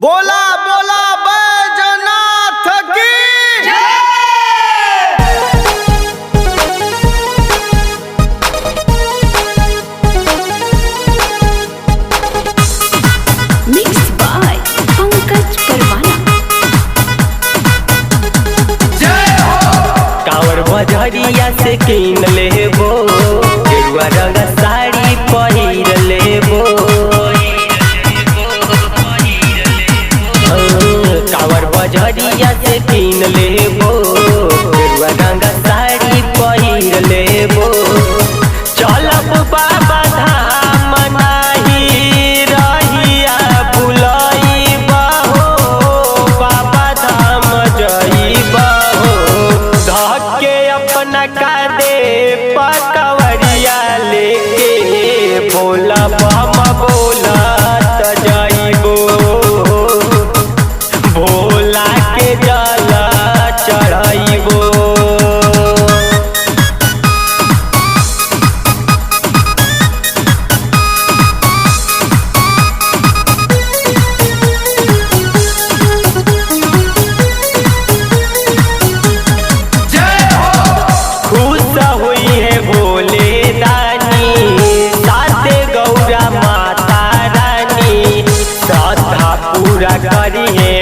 बोला बोला बैजनाथ की मिक्स बाय पंकज परवाना। कांवर बजरिया से किन लेबो, गेरुआ रंग साड़ी पहिर लेबो। कांवर बजरिया से किन लेबो, गेरुआ रंग साड़ी पहिर लेबो। चलब बाबा धाम नाही रहिया भुलइबा हो, बाबा धाम जइबा हो। धके अपना कांधे पकवरिया लेके भोला बाबा बोला त जाइबो, भोला के जला चढ़ाइबो। खुश हुई है भोले दानी, साथे गौरा माता रानी, श्रद्धा पूरा करी है